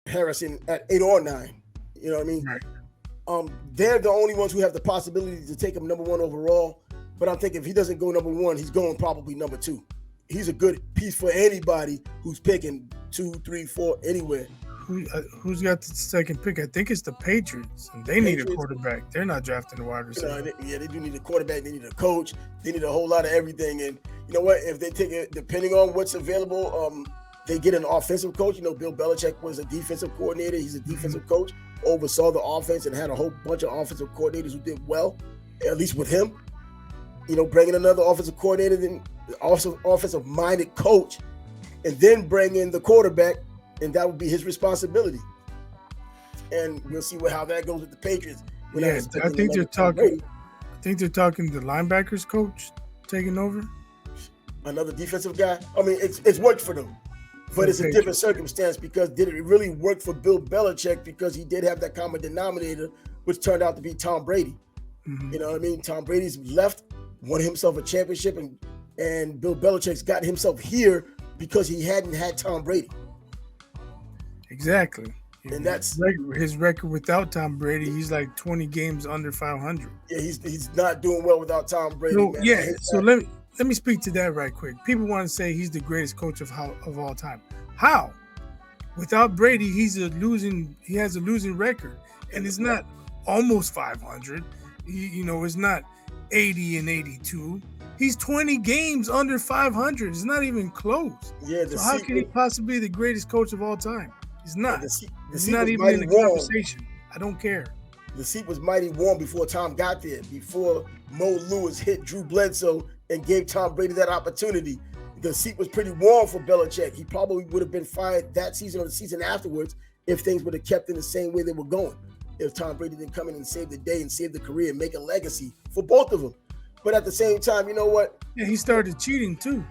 Harrison at 8 or 9. You know what I mean? Right. They're the only ones who have the possibility to take him number 1 overall. But I think if he doesn't go number 1, he's going probably number 2. He's a good piece for anybody who's picking 2, 3, 4, anywhere. Who's got the second pick? I think it's the Patriots, and they need a quarterback. They're not drafting a wide receiver. They do need a quarterback. They need a coach. They need a whole lot of everything. And you know what? If they take it, depending on what's available, they get an offensive coach. You know, Bill Belichick was a defensive coordinator. He's a defensive coach, oversaw the offense and had a whole bunch of offensive coordinators who did well, at least with him. You know, bringing another offensive coordinator, then also offensive-minded coach, and then bring in the quarterback, and that would be his responsibility. And we'll see how that goes with the Patriots. Yeah, I think they're talking. I think they're talking the linebackers coach taking over. Another defensive guy. I mean, it's worked for them, but it's a different circumstance because did it really work for Bill Belichick? Because he did have that common denominator, which turned out to be Tom Brady. Mm-hmm. You know what I mean? Tom Brady's left, won himself a championship, and Bill Belichick's got himself here because he hadn't had Tom Brady. Exactly. And that's his record without Tom Brady. He's like 20 games under 500. Yeah, he's not doing well without Tom Brady. So, yeah, so let me speak to that right quick. People want to say he's the greatest coach of all time. How? Without Brady, he has a losing record, and it's not almost 500. It's not 80 and 82. He's 20 games under 500. It's not even close. Yeah. So how can he possibly be the greatest coach of all time? He's not. He's not even in the conversation. I don't care. The seat was mighty warm before Tom got there, before Mo Lewis hit Drew Bledsoe and gave Tom Brady that opportunity. The seat was pretty warm for Belichick. He probably would have been fired that season or the season afterwards if things would have kept in the same way they were going. If Tom Brady didn't come in and save the day and save the career and make a legacy for both of them. But at the same time, you know what? Yeah, he started cheating too.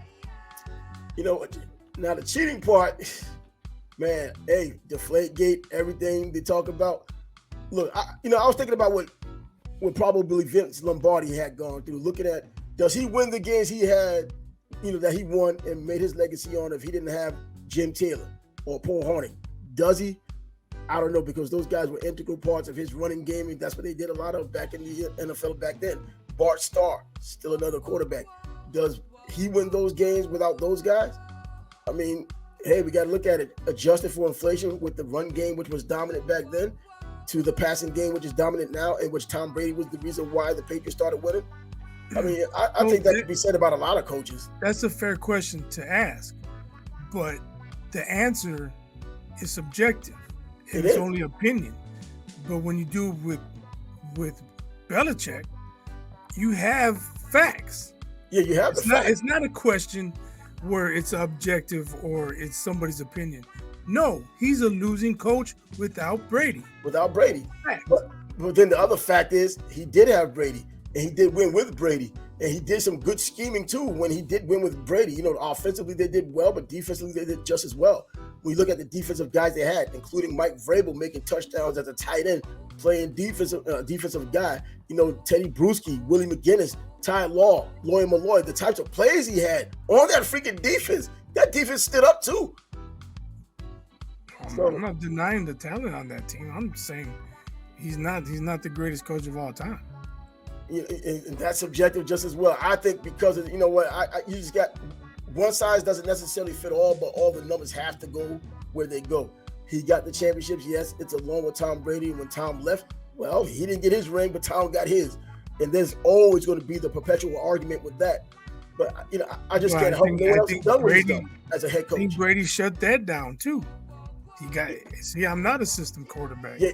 You know what? Now the cheating part, man, hey, Deflategate, everything they talk about. Look, I was thinking about what probably Vince Lombardi had gone through, looking at, does he win the games he had, that he won and made his legacy on if he didn't have Jim Taylor or Paul Hornung? Does he? I don't know, because those guys were integral parts of his running game, and that's what they did a lot of back in the NFL back then. Bart Starr, still another quarterback. Does he win those games without those guys? I mean, hey, we got to look at it. Adjusted for inflation with the run game, which was dominant back then, to the passing game, which is dominant now, and which Tom Brady was the reason why the Patriots started winning. I mean, I think that could be said about a lot of coaches. That's a fair question to ask, but the answer is subjective. It's only opinion. But when you do it with Belichick, you have facts. Yeah, you have facts. It's not a question where it's objective or it's somebody's opinion. No, he's a losing coach without Brady. Without Brady. But then the other fact is he did have Brady, and he did win with Brady. And he did some good scheming too when he did win with Brady. Offensively they did well, but defensively they did just as well. When you look at the defensive guys they had, including Mike Vrabel making touchdowns as a tight end, playing defensive guy, Teddy Bruschi, Willie McGinnis, Ty Law, Lloyd Malloy, the types of plays he had on that freaking defense. That defense stood up too. I'm not denying the talent on that team. I'm saying he's not the greatest coach of all time. And that's subjective just as well. I think because of, you just got one size doesn't necessarily fit all, but all the numbers have to go where they go. He got the championships. Yes, it's along with Tom Brady. When Tom left, well, he didn't get his ring, but Tom got his. And there's always going to be the perpetual argument with that. But, I just can't help no one else done with stuff as a head coach. I think Brady shut that down too. I'm not a system quarterback. Yeah.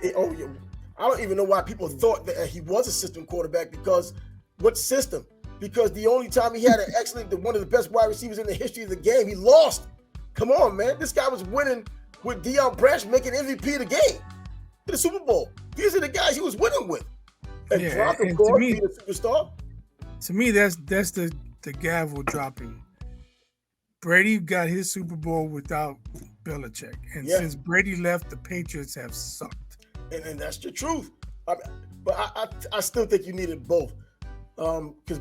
I don't even know why people thought that he was a system quarterback, because what system? Because the only time he had one of the best wide receivers in the history of the game, he lost. Come on, man. This guy was winning with Deion Branch making MVP of the game in the Super Bowl. These are the guys he was winning with. And drop him, be the superstar. To me, that's the gavel dropping. Brady got his Super Bowl without Belichick. And since Brady left, the Patriots have sucked. And that's the truth. But I still think you needed both. Because,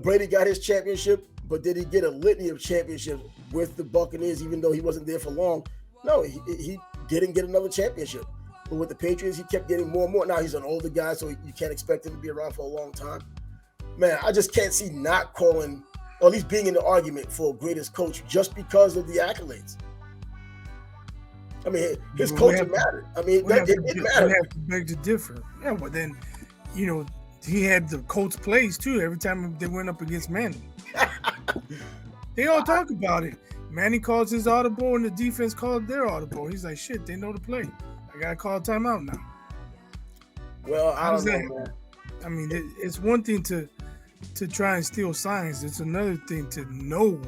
Brady got his championship, but did he get a litany of championships with the Buccaneers, even though he wasn't there for long? No, get another championship. But with the Patriots, he kept getting more and more. Now he's an older guy, so you can't expect him to be around for a long time. Man, I just can't see not calling, or at least being in the argument for greatest coach just because of the accolades. I mean, his coaching mattered. I mean, it mattered. We have to beg to differ. Yeah, but then, he had the Colts plays too every time they went up against Manning. They all talk about it. Manning calls his audible and the defense called their audible. He's like, shit, they know the play. I got to call timeout now. Well, I don't know, man. I mean, it's one thing to try and steal signs. It's another thing to know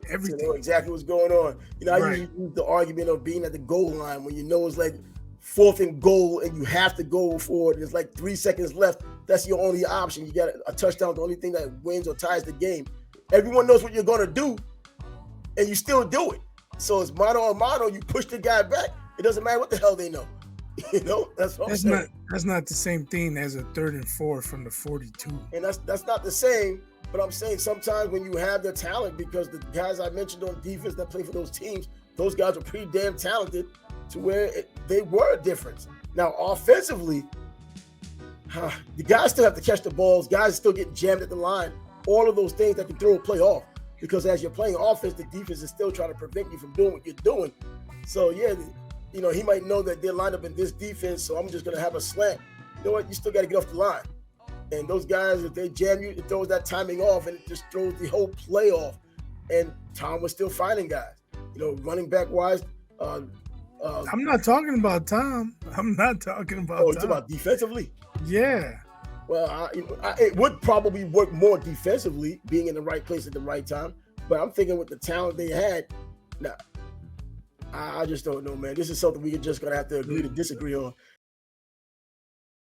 everything. To know exactly what's going on. I usually use the argument of being at the goal line when it's like 4th and goal and you have to go for it. There's like 3 seconds left. That's your only option. You got a touchdown, the only thing that wins or ties the game. Everyone knows what you're going to do, and you still do it. So it's mano a mano. You push the guy back. It doesn't matter what the hell they know. That's what I'm saying. That's not the same thing as a 3rd and 4 from the 42. And that's not the same. But I'm saying sometimes when you have the talent, because the guys I mentioned on defense that play for those teams, those guys are pretty damn talented to where they were a difference. Now, offensively, the guys still have to catch the balls. Guys still getting jammed at the line. All of those things that can throw a play off. Because as you're playing offense, the defense is still trying to prevent you from doing what you're doing. So, yeah, he might know that they're lined up in this defense, so I'm just going to have a slant. You know what? You still got to get off the line. And those guys, if they jam you, it throws that timing off, and it just throws the whole play off. And Tom was still finding guys. Running back-wise. I'm not talking about Tom. I'm not talking about Tom. Oh, you're talking about defensively? Yeah. Well, it would probably work more defensively, being in the right place at the right time. But I'm thinking with the talent they had, I just don't know, man. This is something we're just going to have to agree to disagree on.